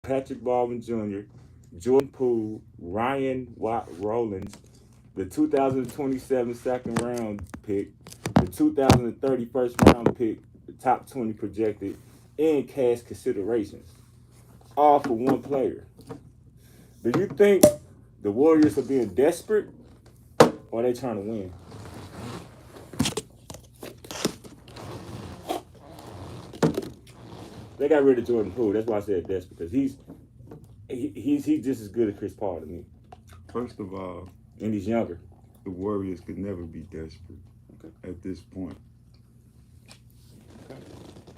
Patrick Baldwin Jr., Jordan Poole, Ryan Watt Rollins, the 2027 second round pick, the 2030 first round pick, the top 20 projected, and cash considerations, all for one player. Do you think the Warriors are being desperate, or are they trying to win? They got rid of Jordan Poole. That's why I said desperate, because he's just as good as Chris Paul to me, First of all, and he's younger. the Warriors could never be desperate at this point.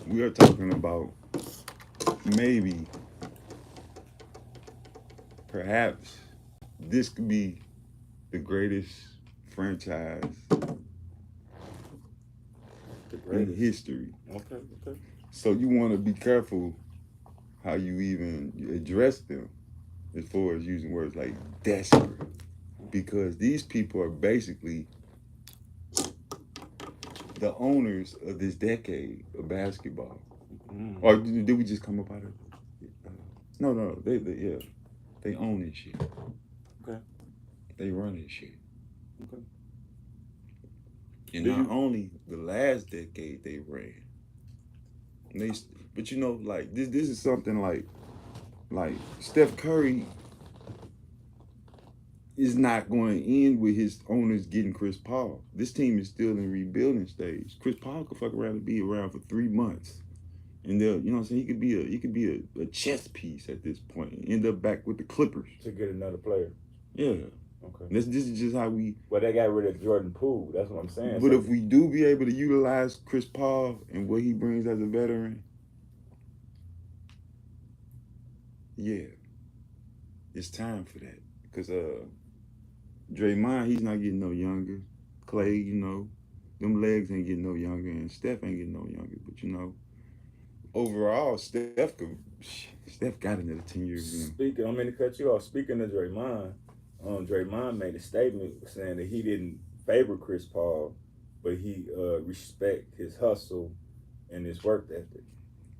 We are talking about maybe, perhaps, this could be the greatest franchise in history. Okay. So you want to be careful how you even address them as far as using words like desperate. Because these people are basically the owners of this decade of basketball. Or did we just come up out of it? No. They own this shit. Okay. They run this shit. Okay. And not only the last decade they ran, but you know, like this is something like Steph Curry is not going to end with his owners getting Chris Paul. This team is still in rebuilding stage. Chris Paul could fuck around and be around for 3 months. And they'll, you know what I'm saying? He could be a chess piece at this point and end up back with the Clippers. To get another player. Yeah. Okay. This is just how we. Well, they got rid of Jordan Poole. That's what I'm saying. But if we do be able to utilize Chris Paul and what he brings as a veteran, yeah, it's time for that. Because Draymond, he's not getting no younger. Clay, you know, them legs ain't getting no younger, and Steph ain't getting no younger. But you know, overall, Steph got another 10 years. Speaking, I mean to cut you off. Speaking of Draymond, Draymond made a statement saying that he didn't favor Chris Paul, but he respect his hustle and his work ethic.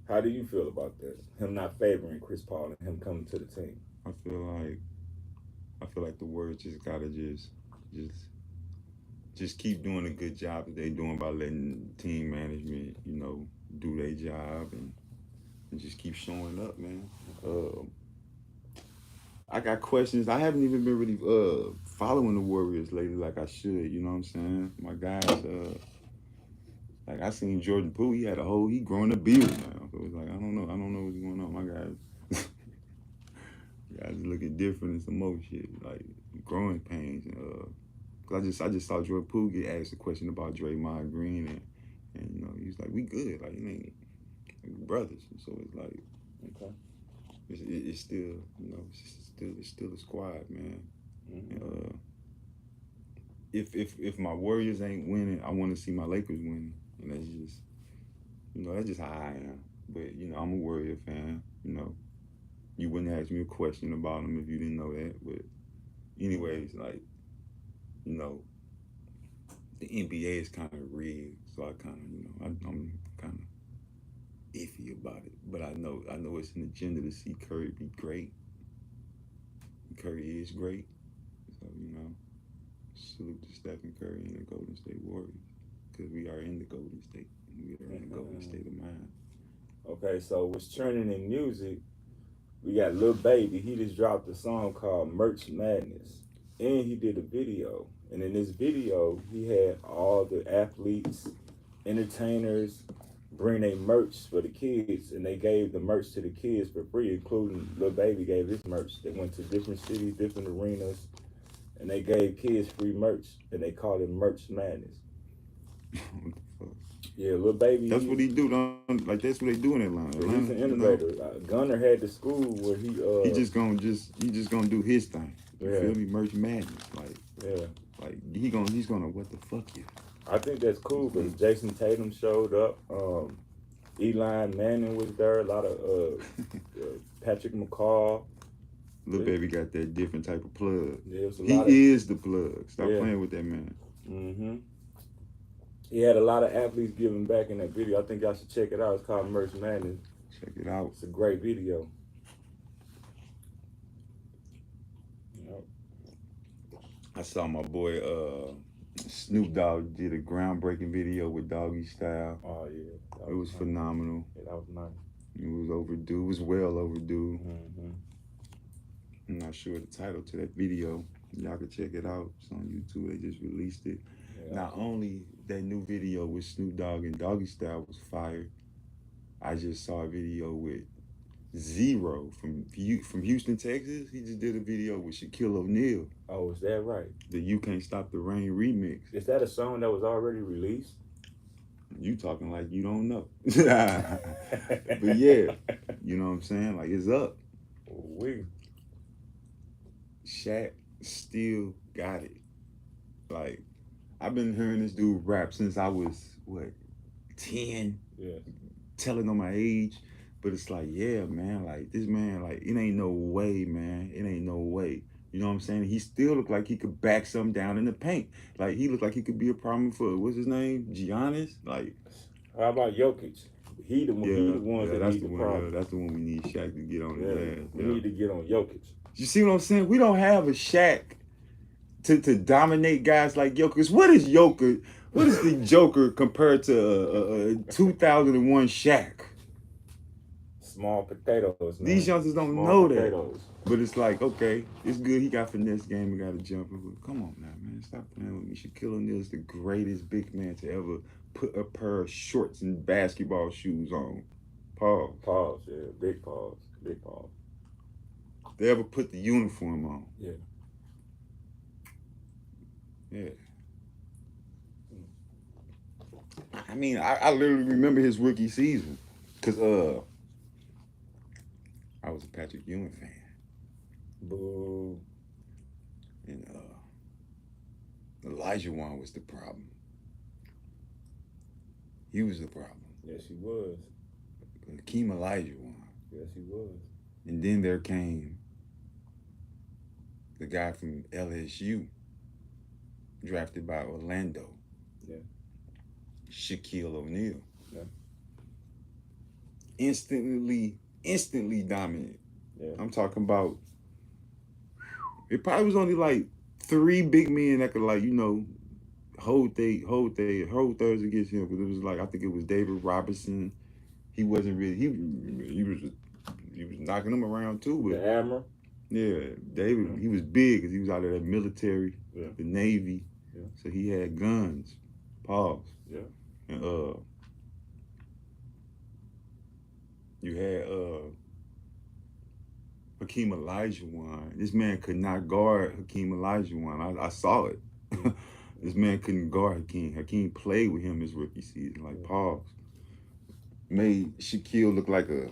How do you feel about that? Him not favoring Chris Paul and him coming to the team. I feel like the Warriors just gotta just keep doing a good job that they doing by letting team management, you know, do their job and just keep showing up, man. I got questions. I haven't even been really following the Warriors lately like I should, you know what I'm saying? My guys, like I seen Jordan Poole, he growing a beard now. So it's like I don't know what's going on. My guys guys looking different and some more shit, like growing pains. Cause I just saw Jordan Poole get asked a question about Draymond Green and you know, he's like, we good, like, you ain't brothers. So it's like, okay, it's still, you know, it's still a squad, man. Mm-hmm. If my Warriors ain't winning, I want to see my Lakers winning, and that's just, you know, that's just how I am. But you know, I'm a Warrior fan. You know, you wouldn't ask me a question about them if you didn't know that. But anyways, like, you know, the NBA is kind of rigged, so I kind of, you know, I'm kind of iffy about it. But I know it's an agenda to see Curry be great. Curry is great, so you know, salute to Stephen Curry and the Golden State Warriors, because we are in the Golden State. We are in the Golden State of mind. Okay, so what's trending in music? We got Lil Baby. He just dropped a song called Merch Madness, and he did a video. And in this video, he had all the athletes, entertainers bring their merch for the kids, and they gave the merch to the kids for free, including Lil Baby gave his merch. They went to different cities, different arenas, and they gave kids free merch, and they called it Merch Madness. What the fuck? Yeah, Lil Baby. That's what he do. Like that's what they do in Atlanta. He's an innovator. You know? Gunner had the school where he just gonna do his thing. You feel me? Merch Madness, like like he's gonna what the fuck you. I think that's cool because Jason Tatum showed up. Eli Manning was there. A lot of Patrick McCall. Lil Baby got that different type of plug. Yeah, he is the plug. Stop playing with that man. Mm-hmm. He had a lot of athletes giving back in that video. I think y'all should check it out. It's called Merch Madness. Check it out. It's a great video. I saw my boy Snoop Dogg did a groundbreaking video with Doggy Style. Oh yeah, that It was nice. phenomenal. Yeah, that was nice. It was overdue. It was well overdue. Mm-hmm. I'm not sure the title to that video. Y'all can check it out. It's on YouTube. They just released it. Yeah, Not only that new video with Snoop Dogg and Doggy Style was fire, I just saw a video with Zero from Houston, Texas. He just did a video with Shaquille O'Neal. oh, is that right? The "You Can't Stop the Rain" remix. Is that a song that was already released? You talking like you don't know. But yeah, you know what I'm saying? Like it's up. We. Shaq still got it. Like I've been hearing this dude rap since I was what 10, Yeah. telling on my age. But it's like, yeah, man, like this man, like it ain't no way, man. It ain't no way. You know what I'm saying? He still looked like he could back something down in the paint. Like he looked like he could be a problem for what's his name? Giannis? Like How about Jokic? He the ones that that's need the the one. problem. Yeah, that's the one we need Shaq to get on his ass. We need to get on Jokic. You see what I'm saying? We don't have a Shaq to dominate guys like Jokic. What is Jokic? What is the Joker compared to 2001 Shaq? Small potatoes, man. These youngsters don't Small know potatoes. that. But it's like, okay, it's good. He got finesse game. He got a jumper. But come on now, man. Stop playing with me. Shaquille O'Neal is the greatest big man to ever put a pair of shorts and basketball shoes on. Pause. Pause, yeah. Big pause. Big pause. They ever put the uniform on. Yeah. Yeah. I mean, I literally remember his rookie season. Because I was a Patrick Ewing fan. Boo. And Elijah Wan was the problem. He was the problem. Yes, he was. Hakeem Olajuwon. Yes, he was. And then there came the guy from LSU, drafted by Orlando. Yeah. Shaquille O'Neal. Yeah. Instantly dominant. Yeah. I'm talking about, it probably was only like 3 big men that could, like, you know, hold theirs against him. Because it was like, I think it was David Robinson. He wasn't really, he was knocking them around too. But the Admiral. yeah, David, he was big because he was out of that military, the Navy. Yeah. So he had guns. Pause. Yeah. And you had Hakeem Olajuwon. This man could not guard Hakeem Olajuwon. I saw it. This man couldn't guard Hakeem. Hakeem played with him his rookie season. Like, pause. Made Shaquille look like a,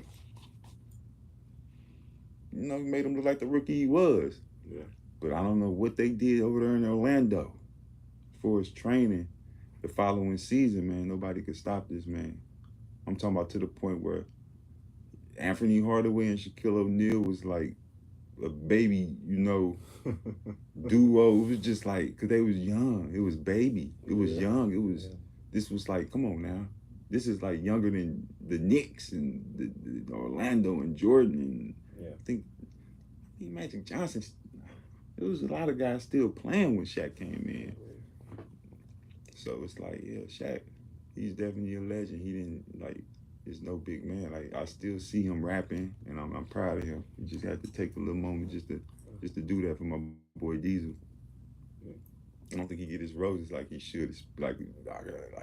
you know, made him look like the rookie he was. Yeah. But I don't know what they did over there in Orlando for his training the following season, man. Nobody could stop this man. I'm talking about to the point where Anthony Hardaway and Shaquille O'Neal was like a baby, you know, duo. It was just like, because they was young. It was baby. It was young. It was, this was like, come on now. This is like younger than the Knicks and the Orlando and Jordan. And I think Magic Johnson, there was a lot of guys still playing when Shaq came in. So it's like, yeah, Shaq, he's definitely a legend. He didn't, like, there's no big man. Like, I still see him rapping, and I'm proud of him. He just had to take a little moment just to do that for my boy Diesel. I don't think he get his roses like he should. Like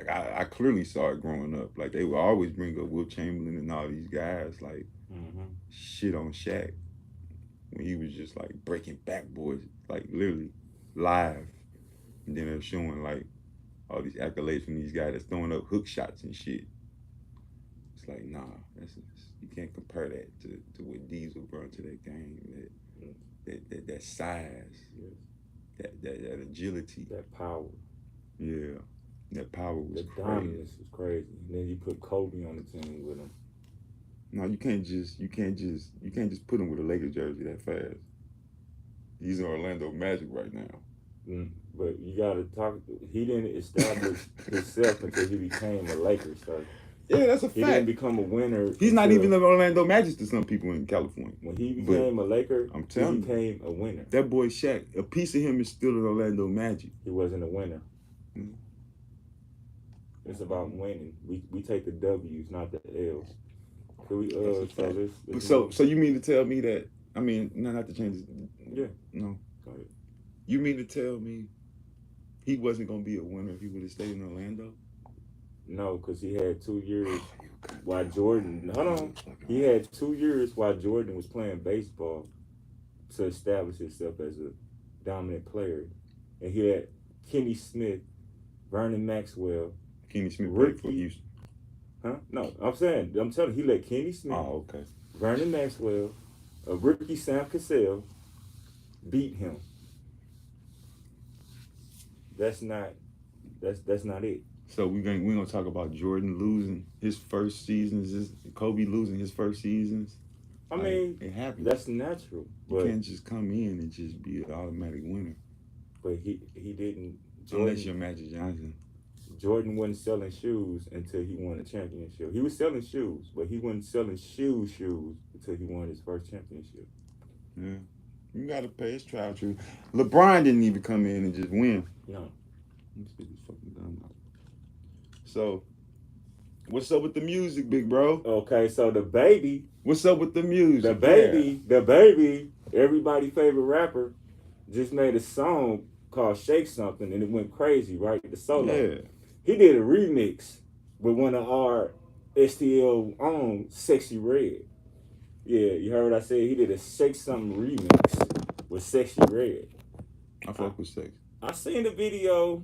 I clearly saw it growing up. Like, they would always bring up Will Chamberlain and all these guys, like, shit on Shaq when he was just like breaking backboards, like literally live. And then they're showing like all these accolades from these guys that's throwing up hook shots and shit. It's like, nah, you can't compare that to what Diesel brought to that game. That size, that agility, that power. Yeah, that power was crazy. Dominance was crazy. And then you put Kobe on the team with him. No, you can't just put him with a Lakers jersey that fast. He's in Orlando Magic right now. But you gotta talk. He didn't establish himself until he became a Lakers. So Yeah, that's a He didn't fact. become a winner. He's not until even an Orlando Magic to some people in California. when he But became a Laker. I'm He telling you, became a winner. that boy Shaq, a piece of him is still an Orlando Magic. He wasn't a winner. Mhm. It's about winning. We take the W's, not the L's. Could we That's a so fact. let's So you mean to tell me that? I mean, not to change. Yeah. No. Go ahead. You mean to tell me he wasn't gonna be a winner if he would have stayed in Orlando? No, because he had 2 years Oh, you while Jordan. Hold on. He had 2 years while Jordan was playing baseball to establish himself as a dominant player, and he had Kenny Smith, Vernon Maxwell, Kenny Smith played for Ricky. Houston. Huh? No, I'm telling you, he let Kenny Smith, Oh, okay. Vernon Maxwell, Ricky Sam Cassell beat him. That's not it. So we gonna talk about Jordan losing his first seasons, Kobe losing his first seasons. I mean, it happens. that's natural, You but can't just come in and just be an automatic winner he didn't. unless you're Magic Johnson. Jordan wasn't selling shoes until he won a championship. He was selling shoes, but he wasn't selling shoes until he won his first championship. Yeah, you gotta pay his trial true. LeBron didn't even come in and just win. No. Let's get this fucking done. So, what's up with the music, big bro? Okay, so the baby. What's up with the music? The baby, everybody favorite rapper, just made a song called "Shake Something" and it went crazy, right? The solo. Yeah. He did a remix with one of our STL own Sexy Red. Yeah, you heard what I said? He did a Shake Something remix with Sexy Red. I fuck with sex. I seen the video.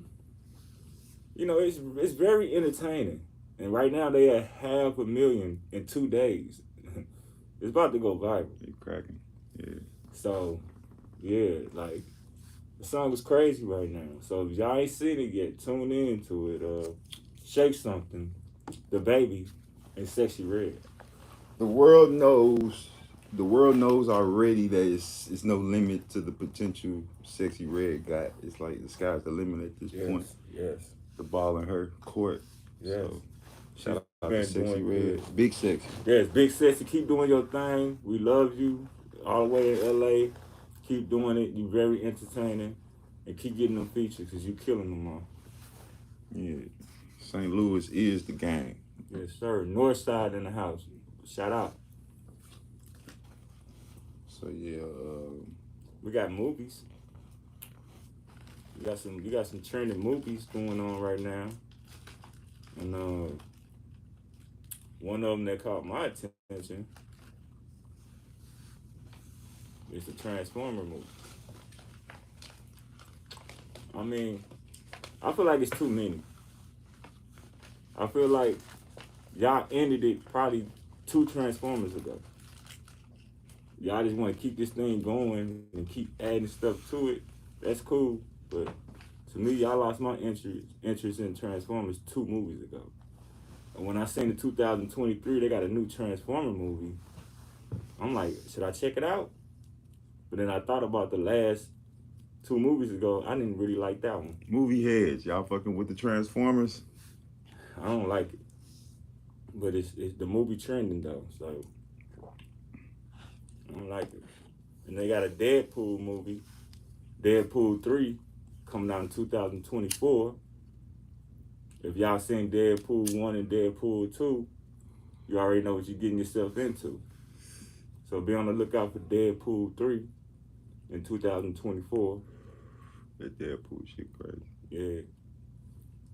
You know, it's very entertaining. And right now they at 500,000 in 2 days. It's about to go viral. You cracking. Yeah. So, yeah, like the song is crazy right now. So if y'all ain't seen it yet, tune in to it. Shake Something, The Baby, and Sexy Red. The world knows. The world knows already that it's no limit to the potential Sexy Red got. It's like the sky's the limit at this point. Yes. The ball in her court. Yes. So, shout out been to Sexy doing Red. good. Big Sexy. Yes, Big Sexy, keep doing your thing. We love you. All the way in LA. Keep doing it. You very entertaining. And keep getting them features because you killing them all. Yeah. St. Louis is the gang. Yes, sir. North side in the house. Shout out. So yeah, We got movies. You got some trending movies going on right now. And one of them that caught my attention is the Transformer movie. I mean, I feel like it's too many. I feel like y'all ended it probably 2 Transformers ago. Y'all just want to keep this thing going and keep adding stuff to it. That's cool, but to me, y'all lost my interest in Transformers 2 movies ago. And when I seen the 2023, they got a new Transformer movie. I'm like, should I check it out? But then I thought about the last 2 movies ago. I didn't really like that one. movie heads, y'all fucking with the Transformers. I don't like it. But it's the movie trending though, so I don't like it. And they got a Deadpool movie, Deadpool 3, coming out in 2024. If y'all seen Deadpool 1 and Deadpool 2, you already know what you're getting yourself into. So be on the lookout for Deadpool 3 in 2024. That Deadpool shit crazy. Yeah.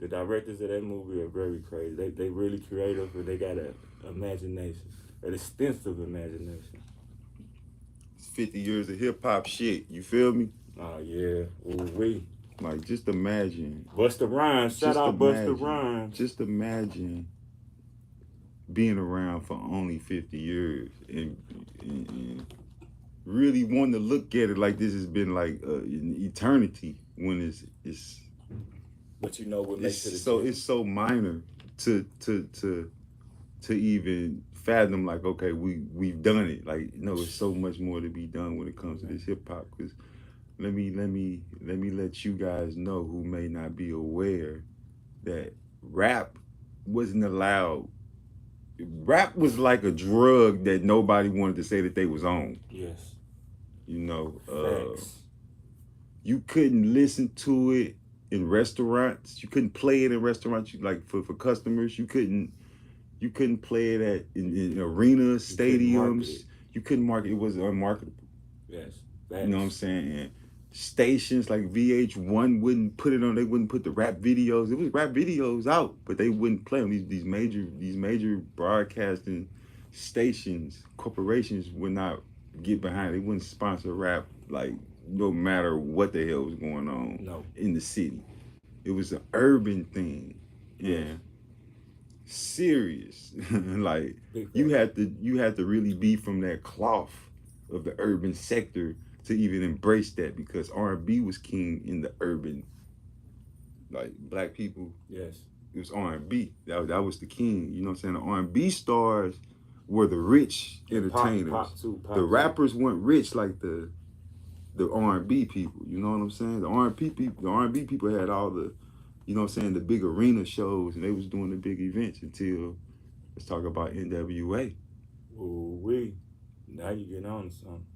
The directors of that movie are very crazy. They really creative and they got an imagination, an extensive imagination. It's 50 years of hip hop shit. You feel me? Oh yeah, ooh-wee. Like just imagine. Busta Rhymes, shout out Busta Rhymes. Just imagine being around for only 50 years and really wanting to look at it like this has been like an eternity when it's But you know what makes it it's so minor to even fathom like okay we've done it, like no, it's so much more to be done when it comes to this hip hop. Because let me let you guys know who may not be aware that rap wasn't allowed rap was like a drug that nobody wanted to say that they was on. Yes. You know, Facts. you couldn't listen to it in restaurants. You couldn't play it in restaurants. Like for customers, you couldn't play it in arenas, You couldn't market stadiums. it. You couldn't market it. It was unmarketable. Yes. You know what I'm Facts. saying? And stations like VH1 wouldn't put it on. They wouldn't put the rap videos. It was rap videos out, but they wouldn't play them. These major broadcasting stations, corporations would not get behind it. They wouldn't sponsor rap, like no matter what the hell was going on No. in the city. It was an urban thing. Yeah. Yes. Serious. Like Big you facts. had to really be from that cloth of the urban sector to even embrace that, because R&B was king in the urban, like black people. Yes. It was R&B. That was the king. You know what I'm saying? The R&B stars were the rich And entertainers. pop too. Pop The too. rappers weren't rich like the R&B people. You know what I'm saying? The R&B people had all the, you know what I'm saying, the big arena shows, and they was doing the big events until, let's talk about NWA. Ooh wee. Now you getting on to something.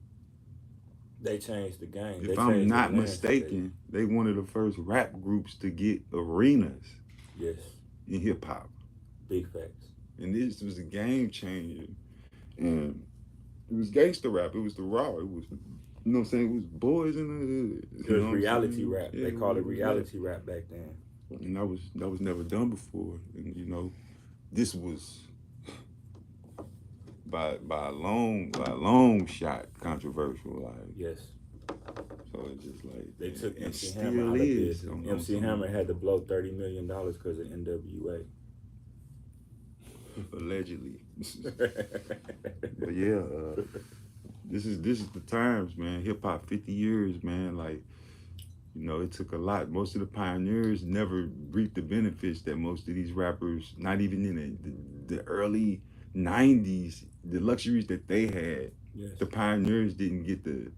They changed the game. They If I'm changed the not landscape. mistaken, they one of the first rap groups to get arenas Yes. in hip hop. Big facts. And this was a game changer. And it was gangster rap. It was the raw. It was, you know what I'm saying? It was boys in the hood. It was reality rap. Yeah, They called it was reality rap back then. And that was never done before. And you know, this was by a long shot controversial. Like, Yes. so it's just like They took and MC still Hammer out of is. business. MC Hammer had to blow $30 million because of NWA. Allegedly. But yeah, this is the times, man. Hip hop 50 years, man. Like, you know, it took a lot. Most of the pioneers never reaped the benefits that most of these rappers, not even in the early 90s, the luxuries that they had, Yes. the pioneers didn't get to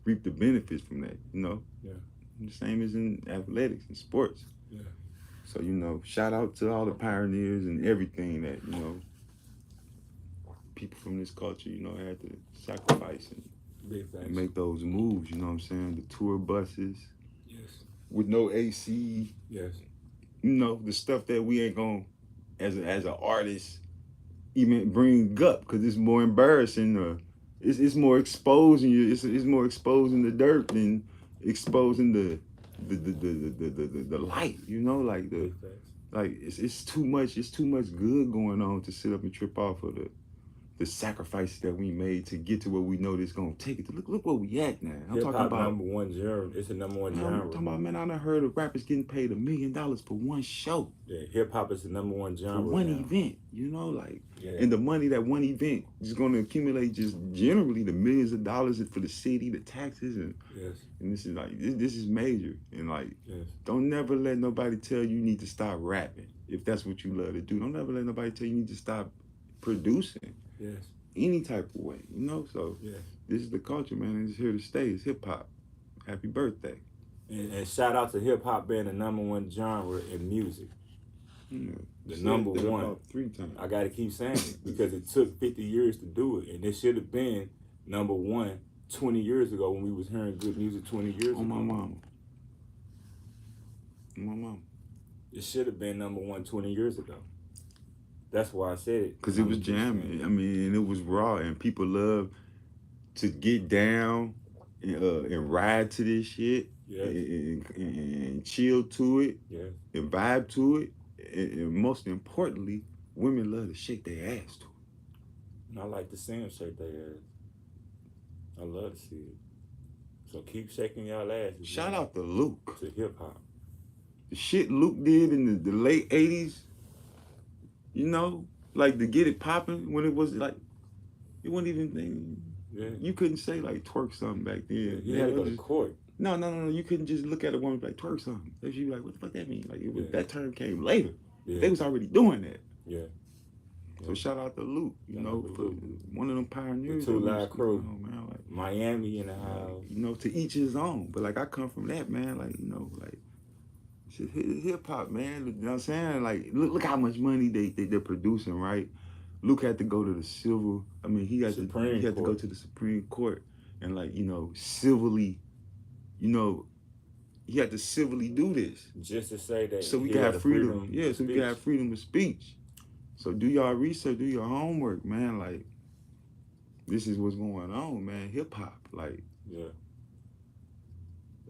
reap the benefits from that, you know? Yeah. The same as in athletics and sports. Yeah. So, you know, shout out to all the pioneers and everything that, you know, people from this culture, you know, had to sacrifice Big facts. and make those moves, you know what I'm saying? The tour buses Yes. with no AC, Yes. you know, the stuff that we ain't gonna, as an artist, even bring up, because it's more embarrassing. It's more exposing you. It's more exposing the dirt than exposing the light. You know, like Big facts. like it's too much. It's too much good going on to sit up and trip off of the sacrifices that we made to get to where we know this gonna take it. Look where we at now. I'm Hip talking hop about number one genre. It's the number one man, genre. I'm talking about, man, I done heard of rappers getting paid $1 million for one show. Yeah, hip hop is the number one genre. For one now. event, you know, like, Yeah. and the money that one event is going to accumulate, just generally the millions of dollars for the city, the taxes, and Yes. this is like this is major. And like, Yes. don't never let nobody tell you need to stop rapping if that's what you love to do. Don't never let nobody tell you need to stop producing Yes. any type of way, you know. So Yes. this is the culture, man, and it's here to stay. It's hip hop. Happy birthday. And shout out to hip hop being the number one genre in music. Yeah. The Said number that one. about 3 times. I gotta keep saying it because it took 50 years to do it, and it should have been number one 20 years ago when we was hearing good music 20 years ago. On my mama. On my mama. It should have been number one 20 years ago. That's why I said it. Because it was jamming. I mean, and it was raw, and people love to get down and ride to this shit. Yes. And chill to it. Yes. And vibe to it. And most importantly, women love to shake their ass to it. And I like to see them shake their ass. I love to see it. So keep shaking y'all asses. Shout man, out to Luke. to hip hop. The shit Luke did in the late 80s, you know, like to get it popping when it was like, it wasn't even, Yeah. you couldn't say like twerk something back then. You had to go to court. No, you couldn't just look at a woman like twerk something. She'd be like, what the fuck that mean? Like it was, Yeah. that term came later. Yeah. They was already doing that. Yeah. So shout out to Luke, you Shout know, out to for Luke. one of them pioneers. The Two that Live was, Crew. you know, man, like, Miami in the house. you know, to each his own. But like I come from that, man, like, you know, like hip hop, man. You know what I'm saying? Like look how much money they're producing, right? Luke had to go to the civil. I mean, he had Supreme to go Court. to the Supreme Court and like civilly, you know, he had to civilly do this Just to say that so we he can had have the freedom. freedom Yeah, of so we can speech. have freedom of speech. So do y'all research, do your homework, man. Like this is what's going on, man. Hip hop, like. Yeah.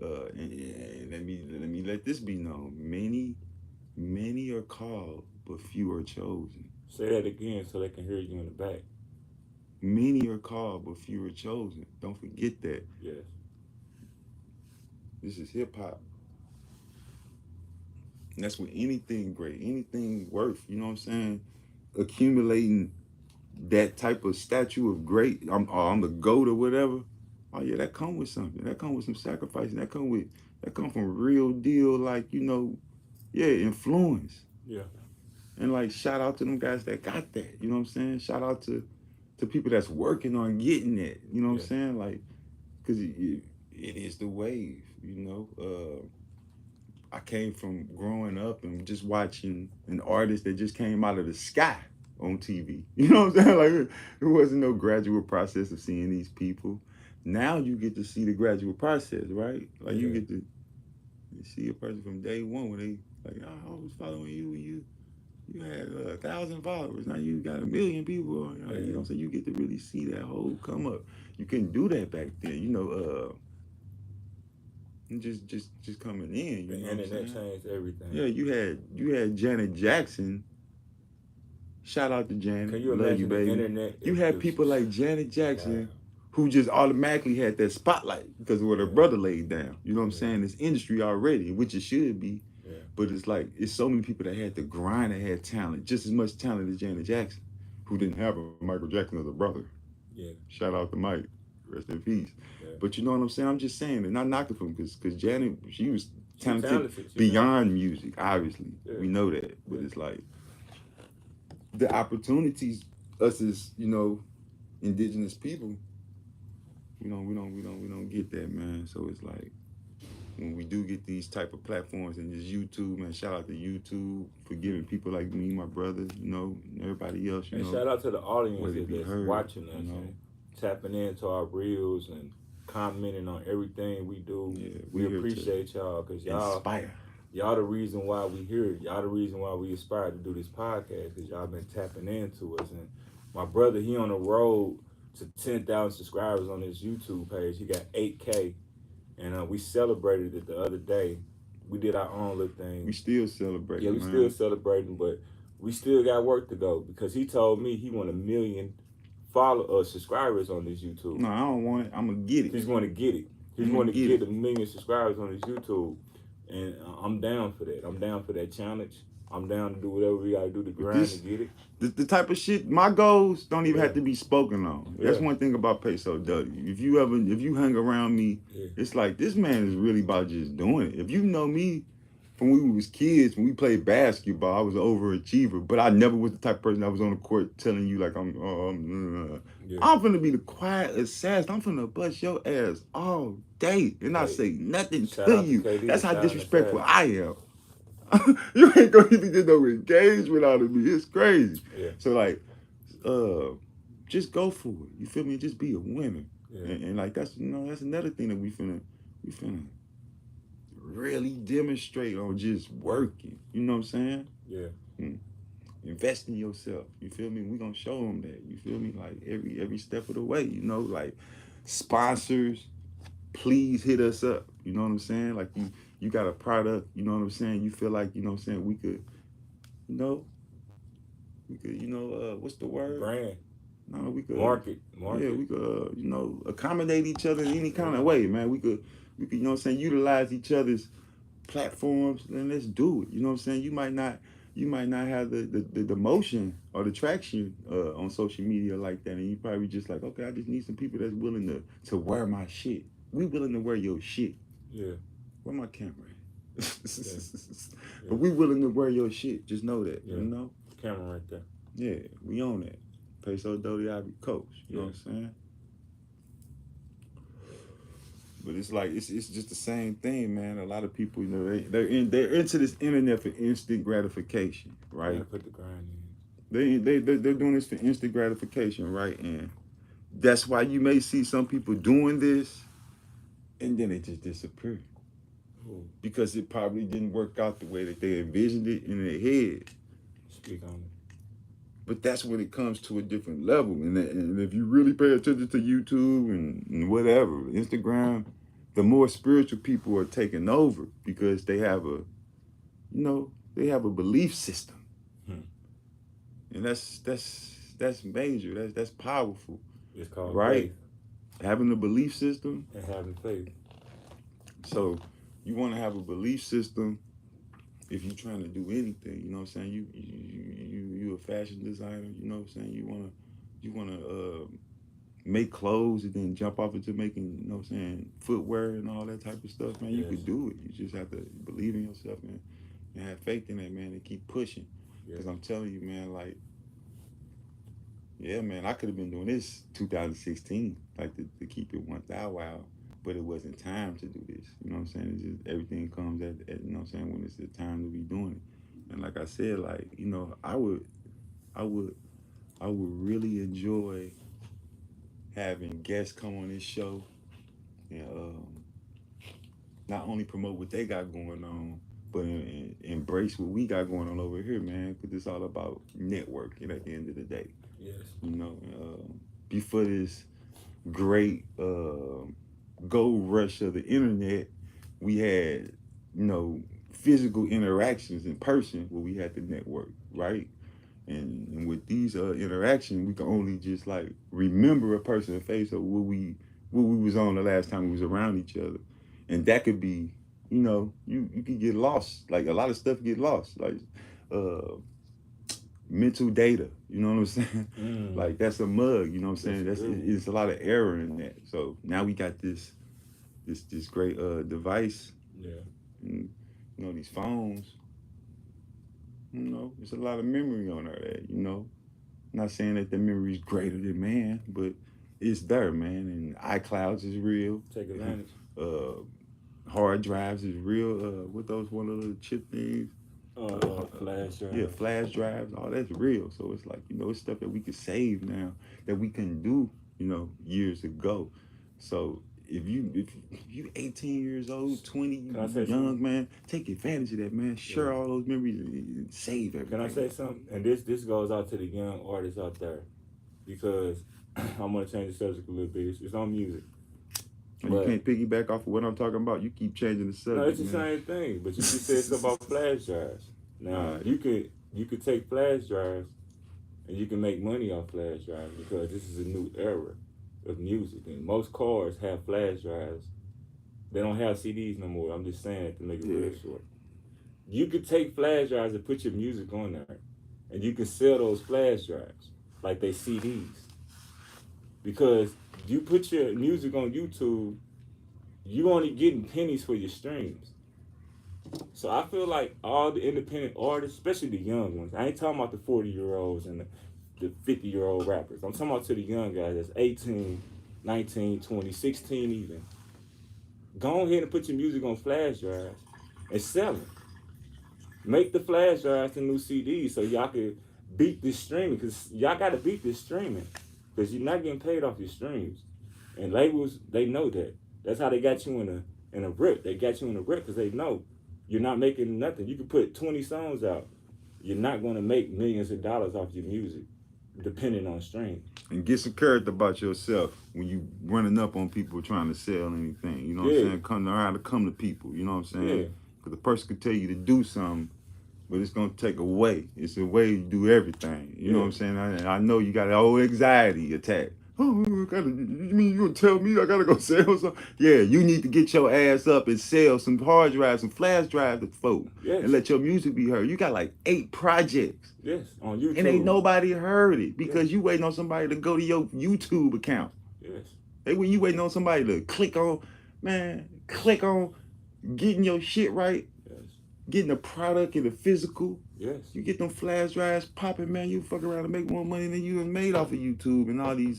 And let me let this be known. Many are called, but few are chosen. Say that again so they can hear you in the back. Many are called, but few are chosen. Don't forget that. Yes. This is hip hop. And that's with anything great, anything worth, you know what I'm saying? Accumulating that type of statue of great, I'm the GOAT or whatever. Oh yeah, that come with something. That come with some sacrifice. And that come from real deal, like, influence. Yeah. And like shout out to them guys that got that. You know what I'm saying? Shout out to people that's working on getting that. You know what I'm saying? Like, cause it is the wave. I came from growing up and just watching an artist that just came out of the sky on TV. You know what I'm saying? Like there wasn't no gradual process of seeing these people. Now you get to see the gradual process, right? Like you get to see a person from day one when they like, oh, I was following you had 1,000 followers. Now you got 1 million people. You know what I'm saying? You get to really see that whole come up. You couldn't do that back then. Just coming in. The internet changed everything. Yeah, you had Janet Jackson. Shout out to Janet. Can you Love imagine you, baby. the internet? You had people like Janet Jackson who just automatically had that spotlight because of what her brother laid down. You know what I'm saying? It's industry already, which it should be. Yeah. But it's like, it's so many people that had to grind, that had talent, just as much talent as Janet Jackson, who didn't have a Michael Jackson as a brother. Yeah. Shout out to Mike. Rest in peace. Yeah. But you know what I'm saying? I'm just saying, and not knocking from because Janet, she was talented She's beyond music, obviously. Yeah. We know that. But it's like, the opportunities, us as, indigenous people, we don't get that, man. So it's like, when we do get these type of platforms and just YouTube, man, shout out to YouTube for giving people like me, my brother, and everybody else, And shout out to the audience that's heard, watching us and tapping into our reels and commenting on everything we do. Yeah, we appreciate y'all because y'all the reason why we here. Y'all the reason why we aspire to do this podcast because y'all been tapping into us. And my brother, he on the road to 10,000 subscribers on his YouTube page. He got 8K. And we celebrated it the other day. We did our own little thing. We still celebrating. Yeah, we still celebrating, but we still got work to go because he told me he want 1 million subscribers on this YouTube. No, I don't want it. I'm gonna get it. He's going to get it. He's going to get 1 million subscribers on his YouTube, and I'm down for that. I'm down for that challenge. I'm down to do whatever we gotta do to grind to get it. The type of shit, my goals don't even have to be spoken on. That's one thing about Pasoe Dodi. If you hang around me, it's like this man is really about just doing it. If you know me from when we was kids, when we played basketball, I was an overachiever, but I never was the type of person that was on the court telling you like I'm finna be the quiet assassin. I'm finna bust your ass all day and not say nothing to you. That's how disrespectful I am. You ain't gonna even get no engagement out of me. It's crazy. Yeah. So like, just go for it. You feel me? Just be a winner. Yeah. And like that's another thing that we finna really demonstrate on just working. You know what I'm saying? Yeah. Invest in yourself. You feel me? We gonna show them that. You feel me? Like every step of the way. Like sponsors, please hit us up. You know what I'm saying? Like you got a product, you know what I'm saying? You feel like, you know what I'm saying, we could, what's the word? Brand. No, we could market. Yeah, we could accommodate each other in any kind of way, man. We could, you know what I'm saying, utilize each other's platforms, and let's do it. You know what I'm saying? You might not have the motion or the traction on social media like that, and you probably just like, okay, I just need some people that's willing to wear my shit. We willing to wear your shit. Yeah. Where my camera at? But we willing to wear your shit. Just know that. Yeah. You know? Camera right there. Yeah, we own that. Pasoe Dodi, I be coach. You know what I'm saying? But it's like it's just the same thing, man. A lot of people, they're into this internet for instant gratification, right? Put the grind in. They're doing this for instant gratification, right? And that's why you may see some people doing this, and then they just disappear because it probably didn't work out the way that they envisioned it in their head. Speak on it. But that's when it comes to a different level. And if you really pay attention to YouTube and whatever, Instagram, the more spiritual people are taking over because they have a belief system. And that's major. That's powerful. It's called right? faith. Having a belief system. And having faith. So you want to have a belief system if you're trying to do anything, you know what I'm saying? You a fashion designer, you know what I'm saying? You wanna make clothes and then jump off into making, you know what I'm saying, footwear and all that type of stuff, man. You could do it. You just have to believe in yourself, man, and have faith in that, man, and keep pushing. Because I'm telling you, man, like, yeah, man, I could have been doing this 2016, like to keep it 1,000 but it wasn't time to do this. You know what I'm saying? It's just everything comes at you know what I'm saying, when it's the time to be doing it. And like I said, like, you know, I would really enjoy having guests come on this show and not only promote what they got going on, but embrace what we got going on over here, man. Because it's all about networking at the end of the day. Yes. You know, before this great gold rush of the internet, we had, you know, physical interactions in person where we had to network, right? And with these interactions, we can only just like remember a person's face or what we was on the last time we was around each other, and that could be, you know, you could get lost. Like a lot of stuff get lost, like mental data. You know what I'm saying? Like that's a mug. You know what I'm saying? It's a lot of error in that. So now we got this great device. Yeah. And, you know, these phones. You know, there's a lot of memory on there. You know, not saying that the memory is greater than man, but it's there, man. And iClouds is real. Take advantage. Hard drives is real. What those one of the chip things? Flash drives. Yeah, flash drives. All that's real. So it's like, you know, it's stuff that we can save now that we couldn't do, you know, years ago. So if you 18 years old, 20, young, man, take advantage of that, man. Share all those memories and save everything. Can I say something? And this goes out to the young artists out there, because I'm gonna change the subject a little bit. It's on music. You can't piggyback off of what I'm talking about. You keep changing the subject. No, it's the same thing. But you just said something about flash drives. Now you could take flash drives and you can make money off flash drives, because this is a new era of music, and most cars have flash drives. They don't have CDs no more. I'm just saying it to make it real short. You could take flash drives and put your music on there, and you can sell those flash drives like they CDs. Because you put your music on YouTube, you only getting pennies for your streams. So I feel like all the independent artists, especially the young ones, I ain't talking about the 40-year-olds and the 50-year-old rappers. I'm talking about to the young guys that's 18, 19, 20, 16 even. Go ahead and put your music on flash drives and sell it. Make the flash drives the new CDs so y'all can beat this streaming, because y'all got to beat this streaming, because you're not getting paid off your streams. And labels, they know that. That's how they got you in a rip. They got you in a rip because they know you're not making nothing. You can put 20 songs out. You're not going to make millions of dollars off your music, depending on stream. And get some character about yourself when you running up on people trying to sell anything. You know what I'm saying? Come around to come to people. You know what I'm saying? Yeah. Because the person could tell you to do something, but it's going to take away. It's a way to do everything. You know what I'm saying? I know you got an old anxiety attack. Oh, you mean you gonna tell me I gotta go sell something? Yeah, you need to get your ass up and sell some hard drives, some flash drives to folk, and let your music be heard. You got like 8 projects. Yes, on YouTube. And ain't nobody heard it because you waiting on somebody to go to your YouTube account. Yes. Hey, when you waiting on somebody to click on getting your shit right, getting the product and the physical. Yes. You get them flash drives popping, man. You fuck around and make more money than you have made off of YouTube and all these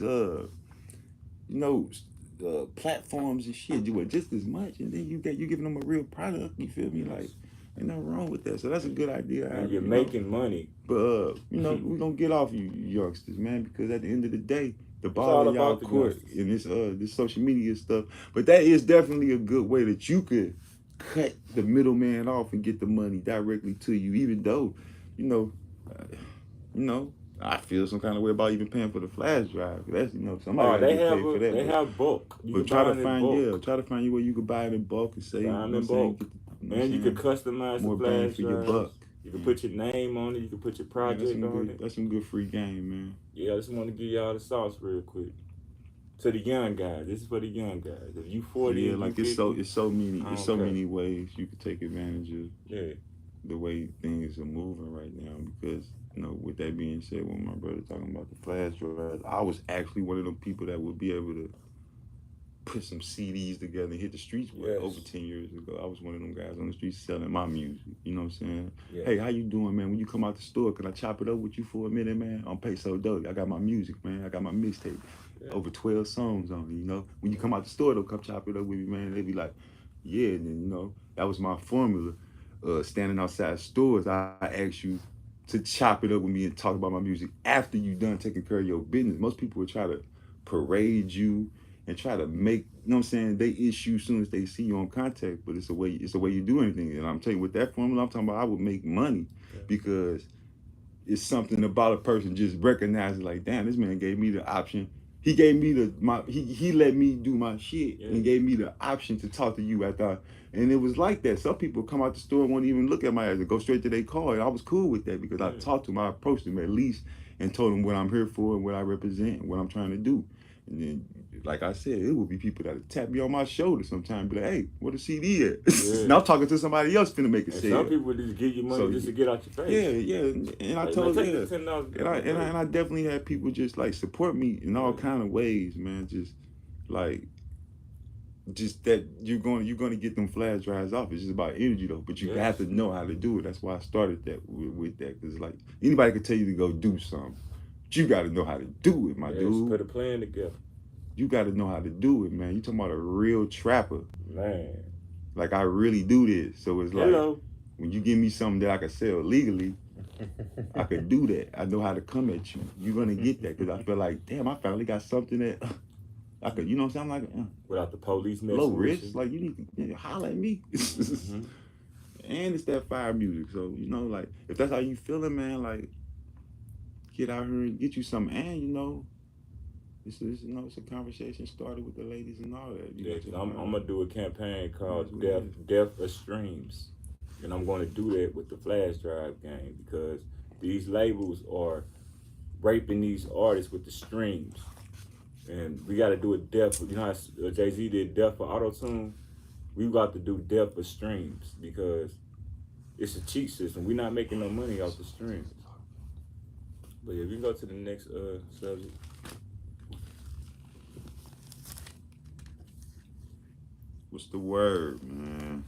platforms and shit. You were just as much, and then you giving them a real product. You feel me? Like, Ain't nothing wrong with that. So that's a good idea. And you're making money. But we're gonna get off you youngsters, man, because at the end of the day, the It's ball all in y'all about the court youngsters. and this social media stuff. But that is definitely a good way that you could cut the middleman off and get the money directly to you, even though, uh, you know, I feel some kind of way about even paying for the flash drive. That's somebody gotta They get have paid for that. they have bulk. You But can buy them in bulk. try to find you where you could buy it in bulk and say, Buy them in bulk. And you could customize more the bang flash for your drives. buck. You can put your name on it. You can put your project on it. That's some good free game, man. Yeah, I just want to give y'all the sauce real quick. To the young guys, this is for the young guys. If you 40, yeah, and like you 50, it's so many ways you could take advantage of the way things are moving right now. Because with that being said, when my brother talking about the flash drives, I was actually one of them people that would be able to put some CDs together and hit the streets with over 10 years ago. I was one of them guys on the streets selling my music. You know what I'm saying? Yeah. Hey, how you doing, man? When you come out the store, can I chop it up with you for a minute, man? I'm Pasoe Dodi. I got my music, man. I got my mixtape. Yeah. Over 12 songs on it, When you come out the store, they'll come chop it up with me, man. They be like, yeah. And then, that was my formula. Standing outside stores, I asked you to chop it up with me and talk about my music after you done taking care of your business. Most people would try to parade you and try to make, they issue as soon as they see you on contact, but it's the way you do anything. And I'm telling you, with that formula, I'm talking about, I would make money because it's something about a person just recognizing, like, damn, this man gave me the option. He gave me he let me do my shit and gave me the option to talk to you after. And it was like that. Some people come out the store and won't even look at my ass and go straight to their car. And I was cool with that because I talked to them, I approached them at least and told them what I'm here for and what I represent and what I'm trying to do. And then, like I said, it would be people that would tap me on my shoulder sometimes, be like, hey, where the CD at? And I'm talking to somebody else finna make a sale. Some people just give you money just to get out your face. Yeah. And I told you, and I definitely had people just like support me in all kind of ways, man. Just that you're going to get them flash drives off. It's just about energy though, but you have to know how to do it. That's why I started that with that, because like anybody could tell you to go do something. You got to know how to do it, my dude. Put a plan together. You got to know how to do it, man. You talking about a real trapper. Man. Like, I really do this. So it's like, when you give me something that I can sell legally, I could do that. I know how to come at you. You're going to get that because I feel like, damn, I finally got something that I could, you know what I'm saying? Like, without the police messing low risk. Like, you need to holler at me. And it's that fire music. So, like, if that's how you feeling, man, like, get out here and get you something. And, it's a conversation started with the ladies and all that. I'm gonna do a campaign called Death of Streams, and I'm gonna do that with the flash drive game because these labels are raping these artists with the streams, and we got to do a death. You know how Jay-Z did death for auto-tune? We got to do death for streams because it's a cheat system. We're not making no money off the streams. But yeah, we can go to the next subject. What's the word, man?